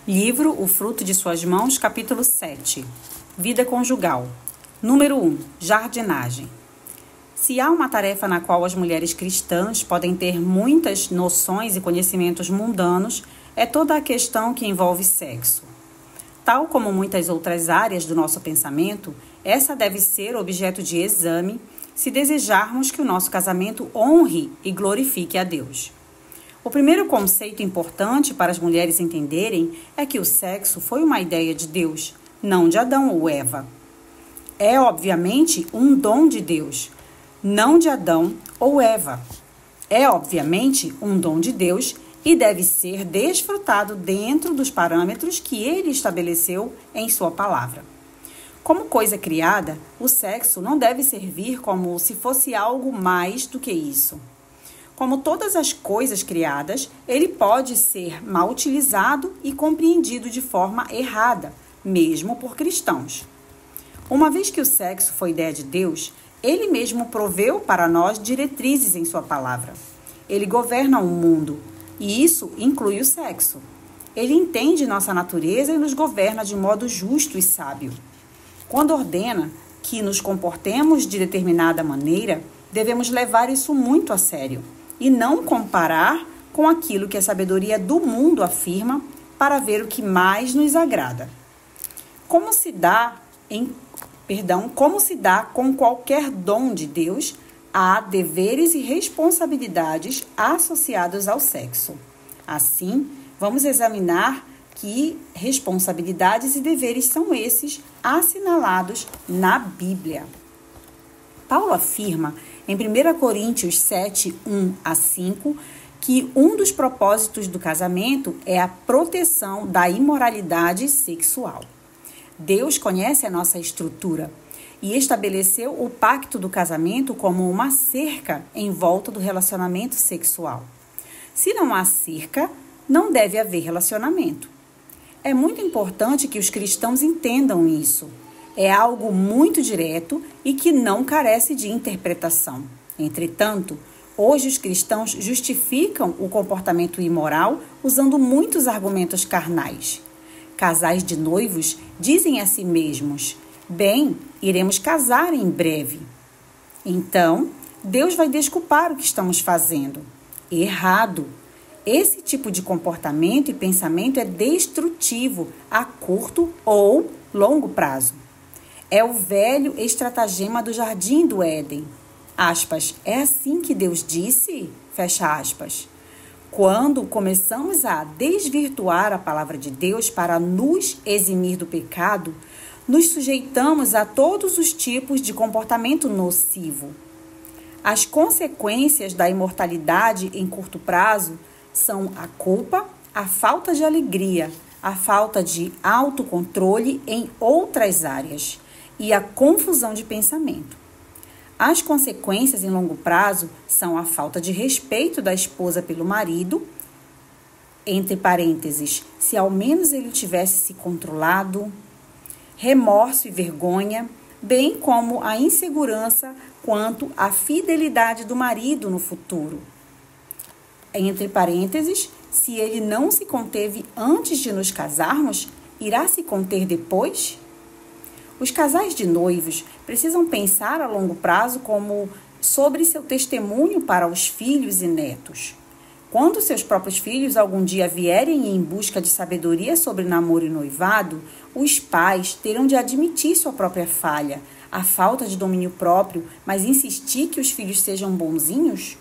Livro O Fruto de Suas Mãos, capítulo 7. Vida conjugal. Número 1. Jardinagem. Se há uma tarefa na qual as mulheres cristãs podem ter muitas noções e conhecimentos mundanos, é toda a questão que envolve sexo. Tal como muitas outras áreas do nosso pensamento, essa deve ser objeto de exame se desejarmos que o nosso casamento honre e glorifique a Deus. O primeiro conceito importante para as mulheres entenderem é que o sexo foi uma ideia de Deus, não de Adão ou Eva. É, obviamente, um dom de Deus, não de Adão ou Eva. É, obviamente, um dom de Deus e deve ser desfrutado dentro dos parâmetros que ele estabeleceu em sua palavra. Como coisa criada, o sexo não deve servir como se fosse algo mais do que isso. Como todas as coisas criadas, ele pode ser mal utilizado e compreendido de forma errada, mesmo por cristãos. Uma vez que o sexo foi ideia de Deus, ele mesmo proveu para nós diretrizes em sua palavra. Ele governa o mundo, e isso inclui o sexo. Ele entende nossa natureza e nos governa de modo justo e sábio. Quando ordena que nos comportemos de determinada maneira, devemos levar isso muito a sério e não comparar com aquilo que a sabedoria do mundo afirma para ver o que mais nos agrada. Como se dá com qualquer dom de Deus, há deveres e responsabilidades associados ao sexo. Assim, vamos examinar que responsabilidades e deveres são esses assinalados na Bíblia. Paulo afirma em 1 Coríntios 7, 1 a 5, que um dos propósitos do casamento é a proteção da imoralidade sexual. Deus conhece a nossa estrutura e estabeleceu o pacto do casamento como uma cerca em volta do relacionamento sexual. Se não há cerca, não deve haver relacionamento. É muito importante que os cristãos entendam isso. É algo muito direto e que não carece de interpretação. Entretanto, hoje os cristãos justificam o comportamento imoral usando muitos argumentos carnais. Casais de noivos dizem a si mesmos: bem, iremos casar em breve. Então, Deus vai desculpar o que estamos fazendo. Errado. Esse tipo de comportamento e pensamento é destrutivo a curto ou longo prazo. É o velho estratagema do jardim do Éden. Aspas, é assim que Deus disse? Fecha aspas. Quando começamos a desvirtuar a palavra de Deus para nos eximir do pecado, nos sujeitamos a todos os tipos de comportamento nocivo. As consequências da imortalidade em curto prazo são a culpa, a falta de alegria, a falta de autocontrole em outras áreas e a confusão de pensamento. As consequências em longo prazo são a falta de respeito da esposa pelo marido, entre parênteses, se ao menos ele tivesse se controlado, remorso e vergonha, bem como a insegurança quanto à fidelidade do marido no futuro. Entre parênteses, se ele não se conteve antes de nos casarmos, irá se conter depois? Os casais de noivos precisam pensar a longo prazo como sobre seu testemunho para os filhos e netos. Quando seus próprios filhos algum dia vierem em busca de sabedoria sobre namoro e noivado, os pais terão de admitir sua própria falha, a falta de domínio próprio, mas insistir que os filhos sejam bonzinhos?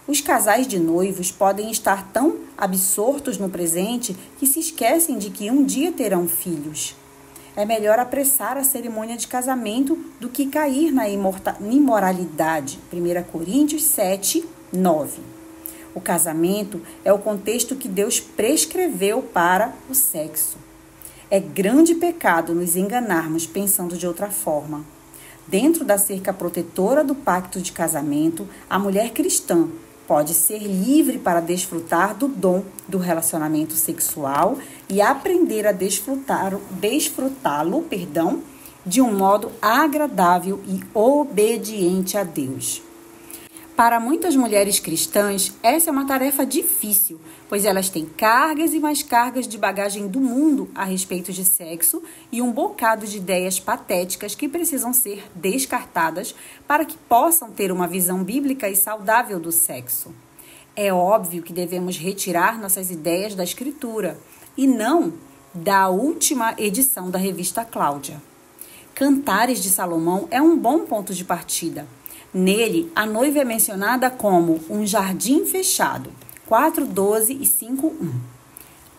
Os casais de noivos podem estar tão absortos no presente que se esquecem de que um dia terão filhos. É melhor apressar a cerimônia de casamento do que cair na imoralidade. 1 Coríntios 7, 9. O casamento é o contexto que Deus prescreveu para o sexo. É grande pecado nos enganarmos pensando de outra forma. Dentro da cerca protetora do pacto de casamento, a mulher cristã pode ser livre para desfrutar do dom do relacionamento sexual e aprender a desfrutá-lo, de um modo agradável e obediente a Deus. Para muitas mulheres cristãs, essa é uma tarefa difícil, pois elas têm cargas e mais cargas de bagagem do mundo a respeito de sexo e um bocado de ideias patéticas que precisam ser descartadas para que possam ter uma visão bíblica e saudável do sexo. É óbvio que devemos retirar nossas ideias da Escritura e não da última edição da revista Cláudia. Cantares de Salomão é um bom ponto de partida. Nele, a noiva é mencionada como um jardim fechado, 4:12 e 5:1.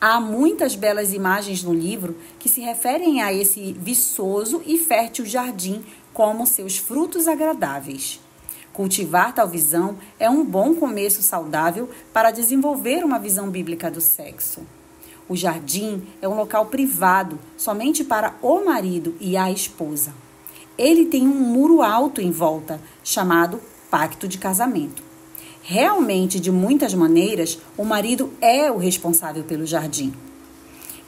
Há muitas belas imagens no livro que se referem a esse viçoso e fértil jardim como seus frutos agradáveis. Cultivar tal visão é um bom começo saudável para desenvolver uma visão bíblica do sexo. O jardim é um local privado somente para o marido e a esposa. Ele tem um muro alto em volta, chamado pacto de casamento. Realmente, de muitas maneiras, o marido é o responsável pelo jardim.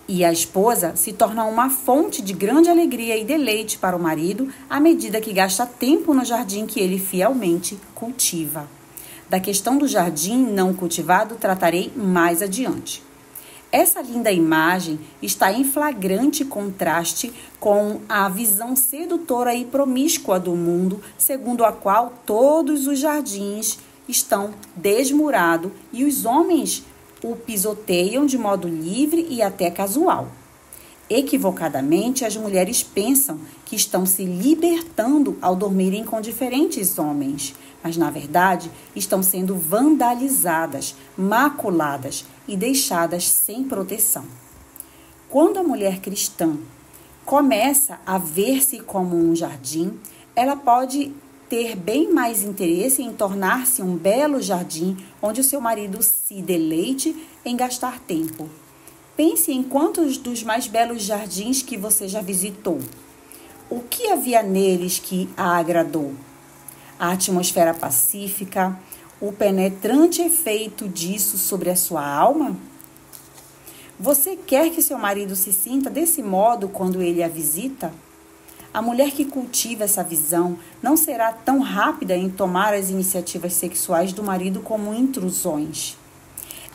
E a esposa se torna uma fonte de grande alegria e deleite para o marido à medida que gasta tempo no jardim que ele fielmente cultiva. Da questão do jardim não cultivado tratarei mais adiante. Essa linda imagem está em flagrante contraste com a visão sedutora e promíscua do mundo, segundo a qual todos os jardins estão desmurados e os homens o pisoteiam de modo livre e até casual. Equivocadamente, as mulheres pensam que estão se libertando ao dormirem com diferentes homens, mas, na verdade, estão sendo vandalizadas, maculadas e deixadas sem proteção. Quando a mulher cristã começa a ver-se como um jardim, ela pode ter bem mais interesse em tornar-se um belo jardim onde o seu marido se deleite em gastar tempo. Pense em quantos dos mais belos jardins que você já visitou. O que havia neles que a agradou? A atmosfera pacífica, o penetrante efeito disso sobre a sua alma? Você quer que seu marido se sinta desse modo quando ele a visita? A mulher que cultiva essa visão não será tão rápida em tomar as iniciativas sexuais do marido como intrusões.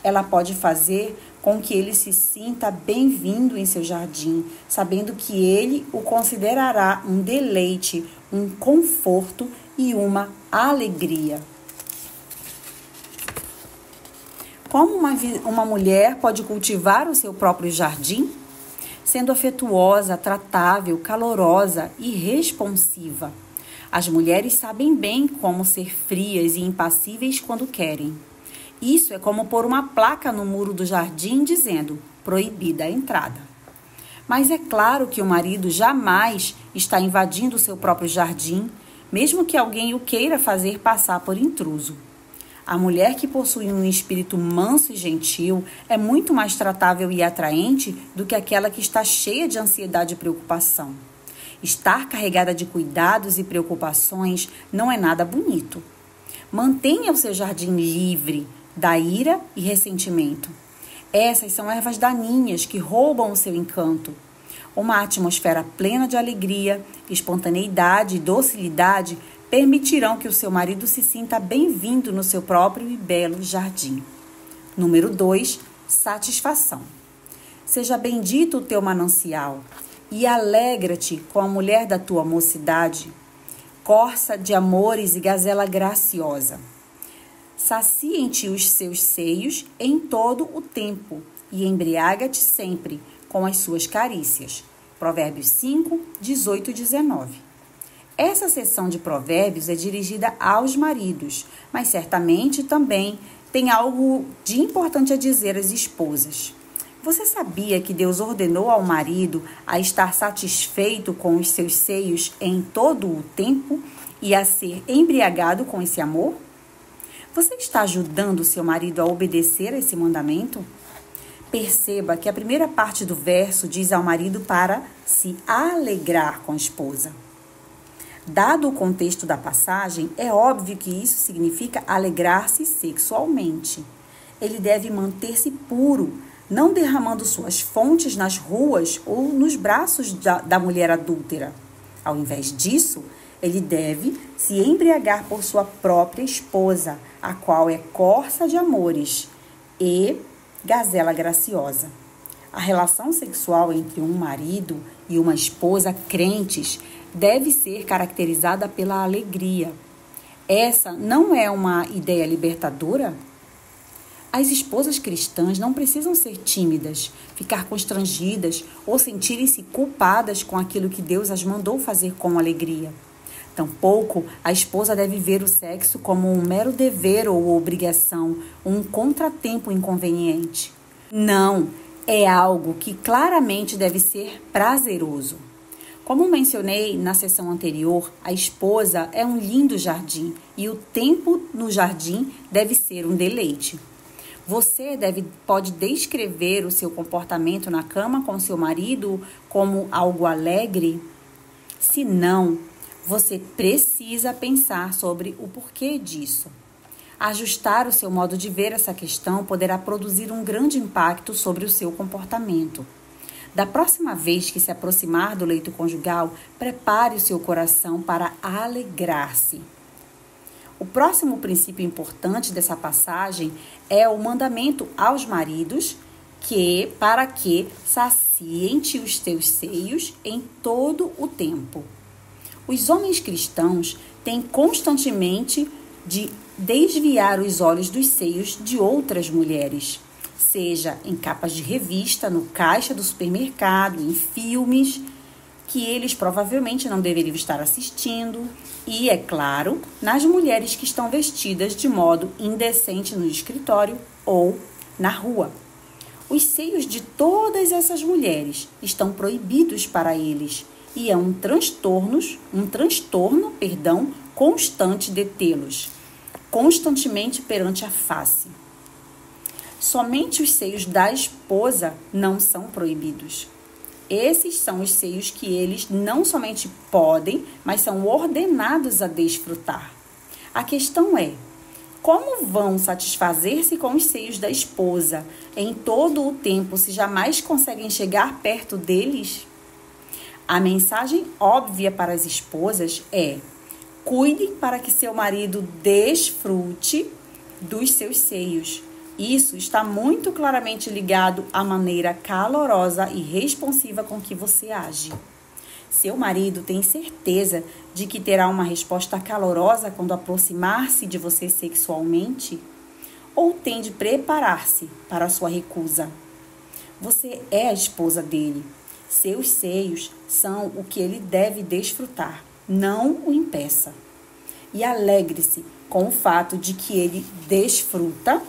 Ela pode fazer com que ele se sinta bem-vindo em seu jardim, sabendo que ele o considerará um deleite, um conforto e uma alegria. Como uma mulher pode cultivar o seu próprio jardim? Sendo afetuosa, tratável, calorosa e responsiva. As mulheres sabem bem como ser frias e impassíveis quando querem. Isso é como pôr uma placa no muro do jardim dizendo proibida a entrada. Mas é claro que o marido jamais está invadindo o seu próprio jardim, mesmo que alguém o queira fazer passar por intruso. A mulher que possui um espírito manso e gentil é muito mais tratável e atraente do que aquela que está cheia de ansiedade e preocupação. Estar carregada de cuidados e preocupações não é nada bonito. Mantenha o seu jardim livre da ira e ressentimento. Essas são ervas daninhas que roubam o seu encanto. Uma atmosfera plena de alegria, espontaneidade e docilidade permitirão que o seu marido se sinta bem-vindo no seu próprio e belo jardim. Número 2, satisfação. Seja bendito o teu manancial e alegra-te com a mulher da tua mocidade, corça de amores e gazela graciosa. Sacia-te os seus seios em todo o tempo e embriaga-te sempre com as suas carícias. Provérbios 5, 18 e 19. Essa seção de provérbios é dirigida aos maridos, mas certamente também tem algo de importante a dizer às esposas. Você sabia que Deus ordenou ao marido a estar satisfeito com os seus seios em todo o tempo e a ser embriagado com esse amor? Você está ajudando seu marido a obedecer a esse mandamento? Perceba que a primeira parte do verso diz ao marido para se alegrar com a esposa. Dado o contexto da passagem, é óbvio que isso significa alegrar-se sexualmente. Ele deve manter-se puro, não derramando suas fontes nas ruas ou nos braços da mulher adúltera. Ao invés disso, Ele deve se embriagar por sua própria esposa, a qual é corça de amores e gazela graciosa. A relação sexual entre um marido e uma esposa crentes deve ser caracterizada pela alegria. Essa não é uma ideia libertadora? As esposas cristãs não precisam ser tímidas, ficar constrangidas ou sentirem-se culpadas com aquilo que Deus as mandou fazer com alegria. Tampouco a esposa deve ver o sexo como um mero dever ou obrigação, um contratempo inconveniente. Não, é algo que claramente deve ser prazeroso. Como mencionei na sessão anterior, a esposa é um lindo jardim e o tempo no jardim deve ser um deleite. Você pode descrever o seu comportamento na cama com seu marido como algo alegre? Se não, você precisa pensar sobre o porquê disso. Ajustar o seu modo de ver essa questão poderá produzir um grande impacto sobre o seu comportamento. Da próxima vez que se aproximar do leito conjugal, prepare o seu coração para alegrar-se. O próximo princípio importante dessa passagem é o mandamento aos maridos para que saciem-te os teus seios em todo o tempo. Os homens cristãos têm constantemente de desviar os olhos dos seios de outras mulheres, seja em capas de revista, no caixa do supermercado, em filmes que eles provavelmente não deveriam estar assistindo e, é claro, nas mulheres que estão vestidas de modo indecente no escritório ou na rua. Os seios de todas essas mulheres estão proibidos para eles e é um transtorno constante detê-los, constantemente perante a face. Somente os seios da esposa não são proibidos. Esses são os seios que eles não somente podem, mas são ordenados a desfrutar. A questão é, como vão satisfazer-se com os seios da esposa em todo o tempo se jamais conseguem chegar perto deles? A mensagem óbvia para as esposas é: cuidem para que seu marido desfrute dos seus seios. Isso está muito claramente ligado à maneira calorosa e responsiva com que você age. Seu marido tem certeza de que terá uma resposta calorosa quando aproximar-se de você sexualmente? Ou tem de preparar-se para a sua recusa? Você é a esposa dele. Seus seios são o que ele deve desfrutar. Não o impeça. E alegre-se com o fato de que ele desfruta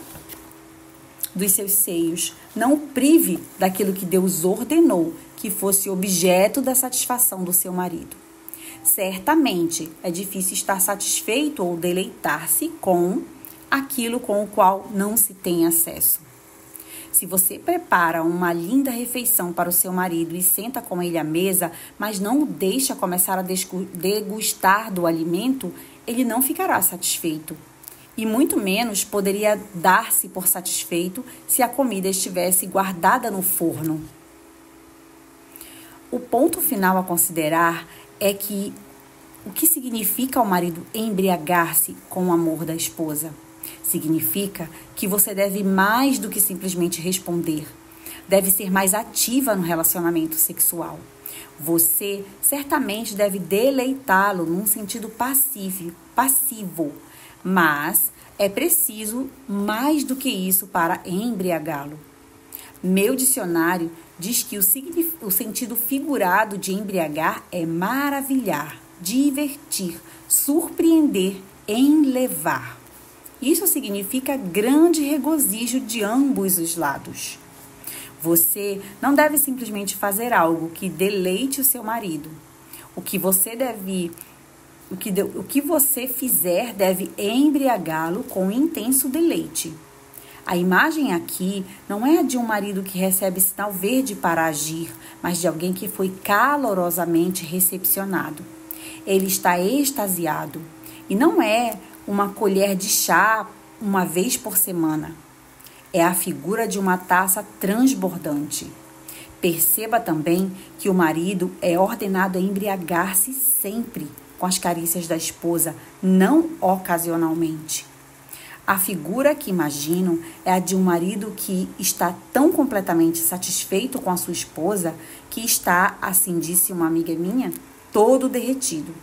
dos seus seios. Não o prive daquilo que Deus ordenou que fosse objeto da satisfação do seu marido. Certamente é difícil estar satisfeito ou deleitar-se com aquilo com o qual não se tem acesso. Se você prepara uma linda refeição para o seu marido e senta com ele à mesa, mas não o deixa começar a degustar do alimento, ele não ficará satisfeito. E muito menos poderia dar-se por satisfeito se a comida estivesse guardada no forno. O ponto final a considerar é que o que significa o marido embriagar-se com o amor da esposa? Significa que você deve mais do que simplesmente responder. Deve ser mais ativa no relacionamento sexual. Você certamente deve deleitá-lo num sentido passivo, mas é preciso mais do que isso para embriagá-lo. Meu dicionário diz que o sentido figurado de embriagar é maravilhar, divertir, surpreender, enlevar. Isso significa grande regozijo de ambos os lados. Você não deve simplesmente fazer algo que deleite o seu marido. O que você fizer deve embriagá-lo com intenso deleite. A imagem aqui não é a de um marido que recebe sinal verde para agir, mas de alguém que foi calorosamente recepcionado. Ele está extasiado. E não é uma colher de chá uma vez por semana. É a figura de uma taça transbordante. Perceba também que o marido é ordenado a embriagar-se sempre, com as carícias da esposa, não ocasionalmente. A figura que imagino é a de um marido que está tão completamente satisfeito com a sua esposa que está, assim disse uma amiga minha, todo derretido.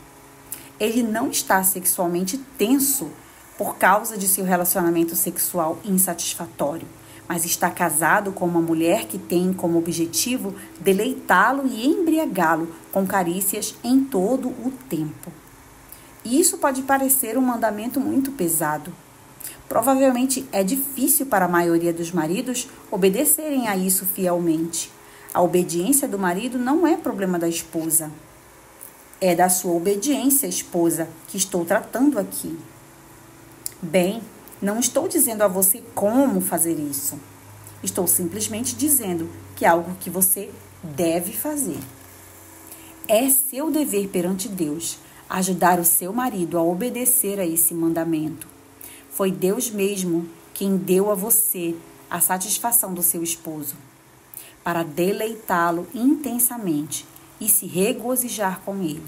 Ele não está sexualmente tenso por causa de seu relacionamento sexual insatisfatório, mas está casado com uma mulher que tem como objetivo deleitá-lo e embriagá-lo com carícias em todo o tempo. Isso pode parecer um mandamento muito pesado. Provavelmente é difícil para a maioria dos maridos obedecerem a isso fielmente. A obediência do marido não é problema da esposa. É da sua obediência, esposa, que estou tratando aqui. Bem, não estou dizendo a você como fazer isso. Estou simplesmente dizendo que é algo que você deve fazer. É seu dever perante Deus ajudar o seu marido a obedecer a esse mandamento. Foi Deus mesmo quem deu a você a satisfação do seu esposo, para deleitá-lo intensamente e se regozijar com ele.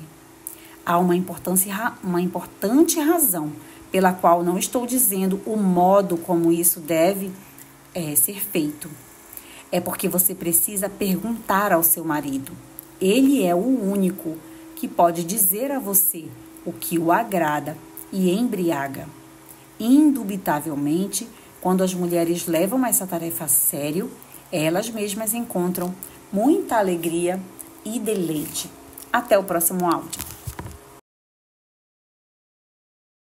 Há uma importante razão pela qual não estou dizendo o modo como isso deve ser feito. É porque você precisa perguntar ao seu marido. Ele é o único que pode dizer a você o que o agrada e embriaga. Indubitavelmente, quando as mulheres levam essa tarefa a sério, elas mesmas encontram muita alegria e deleite. Até o próximo áudio.